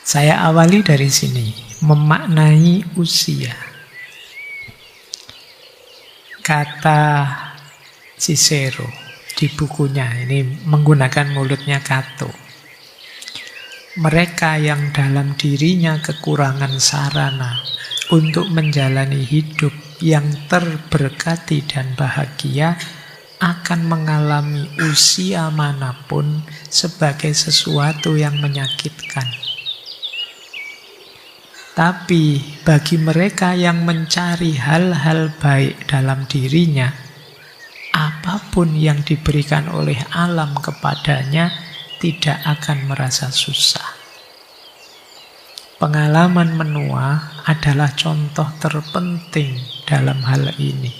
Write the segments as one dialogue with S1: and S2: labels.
S1: Saya awali dari sini, memaknai usia. Kata Cicero di bukunya, ini menggunakan mulutnya Cato. Mereka yang dalam dirinya kekurangan sarana untuk menjalani hidup yang terberkati dan bahagia akan mengalami usia manapun sebagai sesuatu yang menyakitkan. Tapi bagi mereka yang mencari hal-hal baik dalam dirinya, apapun yang diberikan oleh alam kepadanya tidak akan merasa susah. Pengalaman menua adalah contoh terpenting dalam hal ini.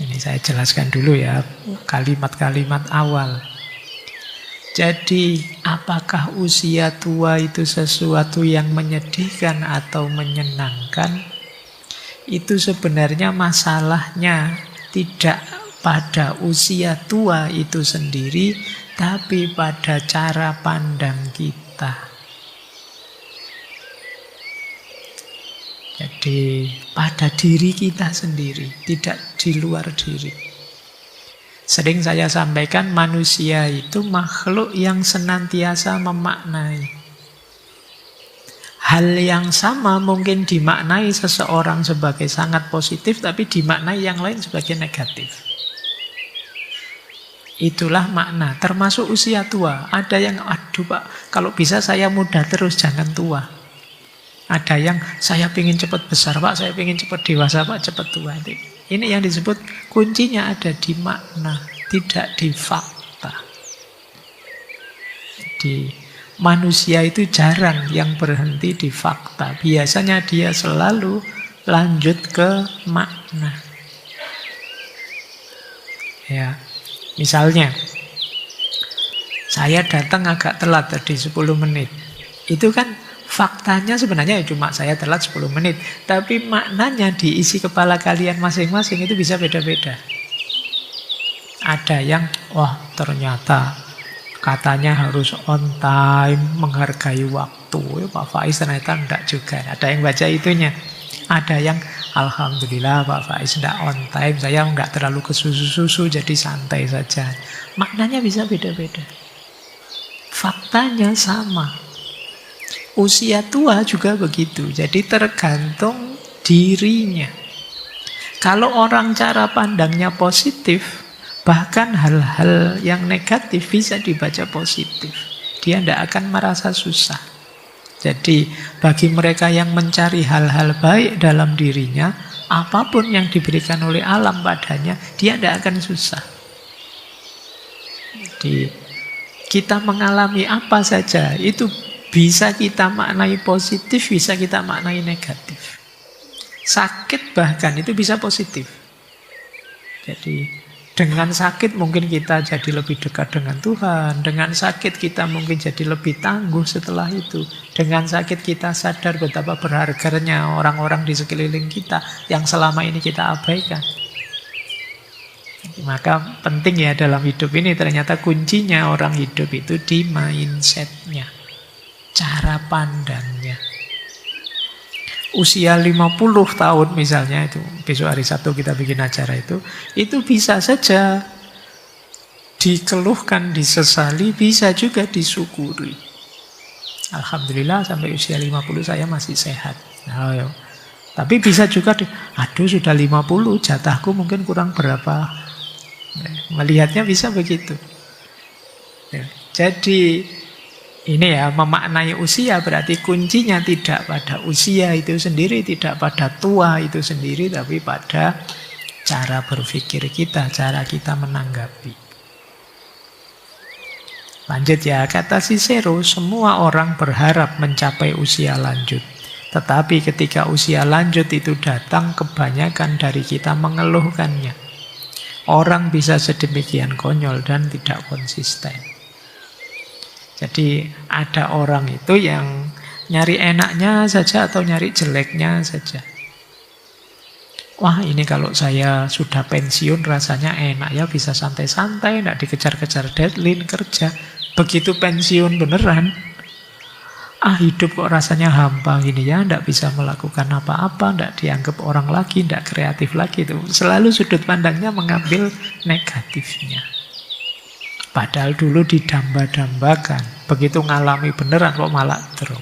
S1: Ini saya jelaskan dulu ya, kalimat-kalimat awal. Jadi, apakah usia tua itu sesuatu yang menyedihkan atau menyenangkan? Itu sebenarnya masalahnya tidak pada usia tua itu sendiri, tapi pada cara pandang kita. Jadi, pada diri kita sendiri, tidak di luar diri. Sering saya sampaikan, manusia itu makhluk yang senantiasa memaknai. Hal yang sama mungkin dimaknai seseorang sebagai sangat positif, tapi dimaknai yang lain sebagai negatif. Itulah makna, termasuk usia tua. Ada yang, aduh Pak, kalau bisa saya muda terus, jangan tua. Ada yang, saya ingin cepat besar Pak, saya ingin cepat dewasa Pak, cepat tua. Ini yang disebut kuncinya ada di makna, tidak di fakta. Jadi manusia itu jarang yang berhenti di fakta. Biasanya dia selalu lanjut ke makna. Ya, misalnya saya datang agak telat tadi 10 menit. Itu kan faktanya sebenarnya cuma saya telat 10 menit. Tapi maknanya diisi kepala kalian masing-masing itu bisa beda-beda. Ada yang, wah ternyata katanya harus on time, menghargai waktu. Pak Faiz ternyata enggak juga. Ada yang baca itunya. Ada yang, alhamdulillah Pak Faiz enggak on time, saya enggak terlalu kesusu-susu, jadi santai saja. Maknanya bisa beda-beda. Faktanya sama. Usia tua juga begitu. Jadi tergantung dirinya. Kalau orang cara pandangnya positif, bahkan hal-hal yang negatif bisa dibaca positif. Dia tidak akan merasa susah. Jadi bagi mereka yang mencari hal-hal baik dalam dirinya, apapun yang diberikan oleh alam padanya, dia tidak akan susah. Jadi kita mengalami apa saja, itu bisa kita maknai positif, bisa kita maknai negatif. Sakit bahkan itu bisa positif. Jadi dengan sakit mungkin kita jadi lebih dekat dengan Tuhan. Dengan sakit kita mungkin jadi lebih tangguh setelah itu. Dengan sakit kita sadar betapa berharganya orang-orang di sekeliling kita yang selama ini kita abaikan. Maka penting ya dalam hidup ini, ternyata kuncinya orang hidup itu di mindsetnya, cara pandangnya. Usia 50 tahun misalnya, itu besok hari Sabtu kita bikin acara itu bisa saja dikeluhkan, disesali, bisa juga disyukuri. Alhamdulillah sampai usia 50 saya masih sehat. Nah, tapi bisa juga, aduh sudah 50, jatahku mungkin kurang berapa. Melihatnya bisa begitu. Jadi ini ya, memaknai usia berarti kuncinya tidak pada usia itu sendiri, tidak pada tua itu sendiri, tapi pada cara berpikir kita, cara kita menanggapi. Lanjut ya, kata Cicero, semua orang berharap mencapai usia lanjut. Tetapi ketika usia lanjut itu datang, kebanyakan dari kita mengeluhkannya. Orang bisa sedemikian konyol dan tidak konsisten. Jadi ada orang itu yang nyari enaknya saja atau nyari jeleknya saja. Wah, ini kalau saya sudah pensiun rasanya enak ya, bisa santai-santai, tidak dikejar-kejar deadline kerja. Begitu pensiun beneran, Hidup kok rasanya hampa gini ya, tidak bisa melakukan apa-apa, tidak dianggap orang lagi, tidak kreatif lagi. Itu selalu sudut pandangnya mengambil negatifnya. Padahal dulu didamba-dambakan, begitu ngalami beneran kok malah drop.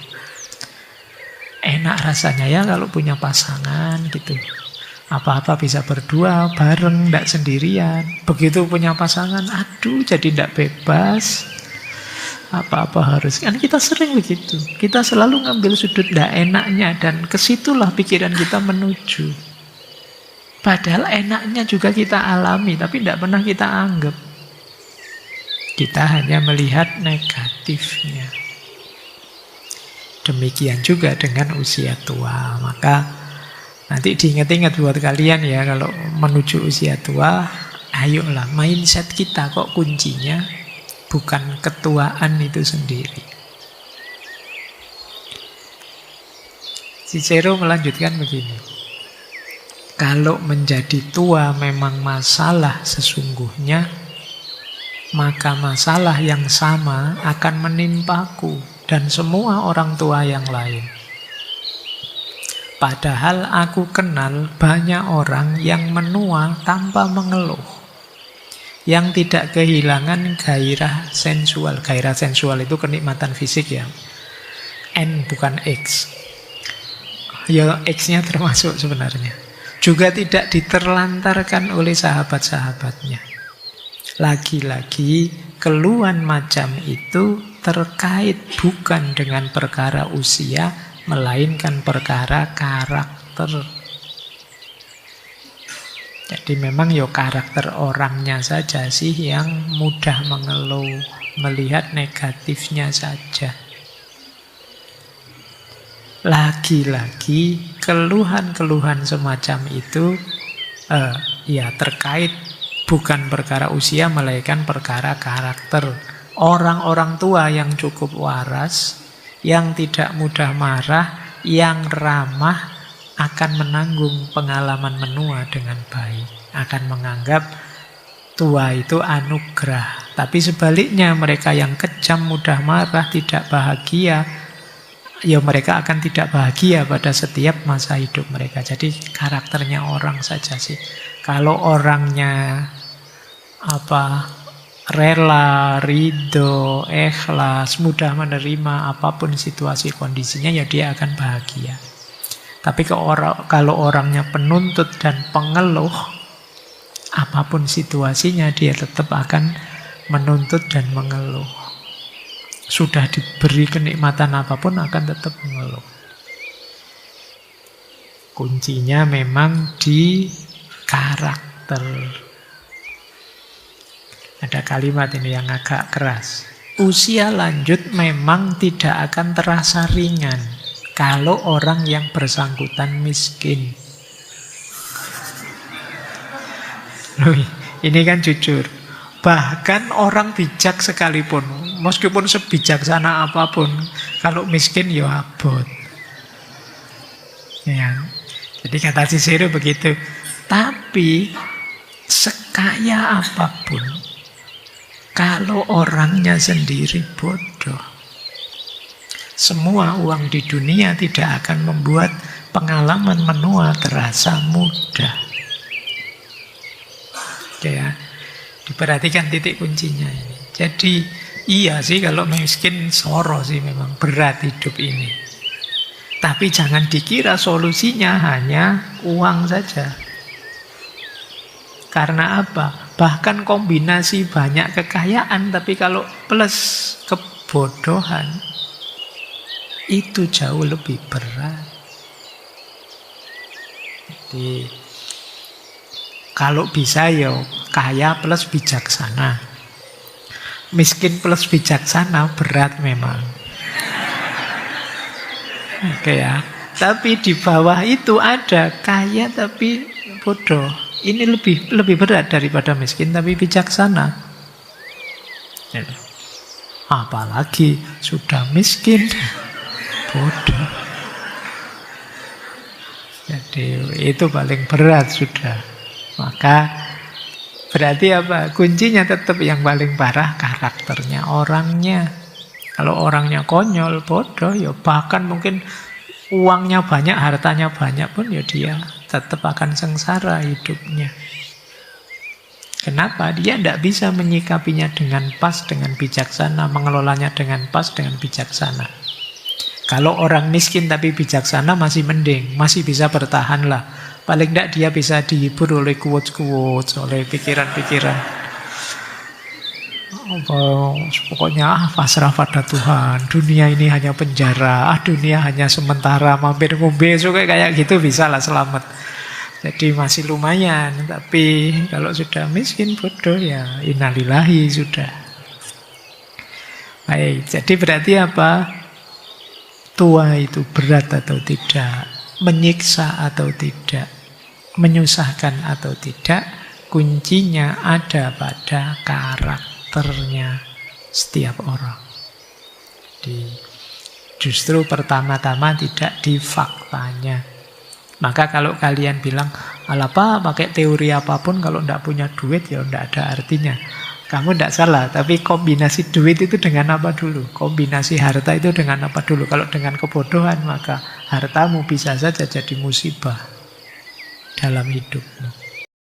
S1: Enak rasanya ya kalau punya pasangan gitu. Apa-apa bisa berdua, bareng, tidak sendirian. Begitu punya pasangan, aduh jadi tidak bebas. Apa-apa harus. Kan kita sering begitu. Kita selalu ngambil sudut tidak enaknya dan kesitulah pikiran kita menuju. Padahal enaknya juga kita alami, tapi tidak pernah kita anggap. Kita hanya melihat negatifnya. Demikian juga dengan usia tua. Maka nanti diingat-ingat buat kalian ya, kalau menuju usia tua, ayolah mindset kita kok kuncinya bukan ketuaan itu sendiri. Cicero melanjutkan begini. Kalau menjadi tua memang masalah sesungguhnya, maka masalah yang sama akan menimpaku dan semua orang tua yang lain. Padahal aku kenal banyak orang yang menua tanpa mengeluh, yang tidak kehilangan gairah sensual. Gairah sensual itu kenikmatan fisik ya. N bukan X. Ya X-nya termasuk sebenarnya. Juga tidak diterlantarkan oleh sahabat-sahabatnya. Lagi-lagi keluhan macam itu terkait bukan dengan perkara usia, melainkan perkara karakter. Jadi memang ya karakter orangnya saja sih yang mudah mengeluh, melihat negatifnya saja. Lagi-lagi keluhan-keluhan semacam itu ya terkait bukan perkara usia, melainkan perkara karakter. Orang-orang tua yang cukup waras, yang tidak mudah marah, yang ramah, akan menanggung pengalaman menua dengan baik. Akan menganggap tua itu anugerah. Tapi sebaliknya mereka yang kejam, mudah marah, tidak bahagia, ya mereka akan tidak bahagia pada setiap masa hidup mereka. Jadi karakternya orang saja sih. Kalau orangnya rela, ridho, ikhlas, mudah menerima apapun situasi kondisinya, ya dia akan bahagia. Tapi kalau orangnya penuntut dan pengeluh, apapun situasinya dia tetap akan menuntut dan mengeluh. Sudah diberi kenikmatan apapun akan tetap mengeluh. Kuncinya memang di karakter. Ada kalimat ini yang agak keras. Usia lanjut memang tidak akan terasa ringan kalau orang yang bersangkutan miskin. Loh, ini kan jujur. Bahkan orang bijak sekalipun, meskipun sebijaksana apapun, kalau miskin ya abot. Ya. Jadi kata Cicero begitu. Tapi sekaya apapun, kalau orangnya sendiri bodoh, semua uang di dunia tidak akan membuat pengalaman menua terasa mudah. Ya, diperhatikan titik kuncinya ini. Jadi iya sih kalau miskin soro sih memang berat hidup ini. Tapi jangan dikira solusinya hanya uang saja. Karena apa? Bahkan kombinasi banyak kekayaan, tapi kalau plus kebodohan, itu jauh lebih berat. Jadi kalau bisa ya kaya plus bijaksana. Miskin plus bijaksana berat memang. Oke ya. Tapi di bawah itu ada kaya tapi bodoh. Ini lebih berat daripada miskin tapi bijaksana. Apalagi sudah miskin bodoh. Jadi itu paling berat sudah. Maka berarti apa? Kuncinya tetap yang paling parah karakternya, orangnya. Kalau orangnya konyol, bodoh, ya bahkan mungkin uangnya banyak, hartanya banyak pun ya dia tetap akan sengsara hidupnya. Kenapa? Dia tidak bisa menyikapinya dengan pas, dengan bijaksana, mengelolanya dengan pas, dengan bijaksana. Kalau orang miskin tapi bijaksana masih mending, masih bisa bertahan lah. Paling tidak dia bisa dihibur oleh quotes-quotes, oleh pikiran-pikiran. Pokoknya pasrah pada Tuhan. Dunia ini hanya penjara. Dunia hanya sementara. Mampir ngombe kayak gitu bisa lah selamat. Jadi masih lumayan. Tapi kalau sudah miskin bodoh ya innalillahi sudah. Baik, jadi berarti apa? Tua itu berat atau tidak, menyiksa atau tidak, menyusahkan atau tidak, kuncinya ada pada karakternya setiap orang. Justru pertama-tama tidak di faktanya. Maka kalau kalian bilang, alapa pakai teori apapun kalau tidak punya duit ya tidak ada artinya. Kamu tidak salah, tapi kombinasi duit itu dengan apa dulu? Kombinasi harta itu dengan apa dulu? Kalau dengan kebodohan, maka hartamu bisa saja jadi musibah dalam hidupmu.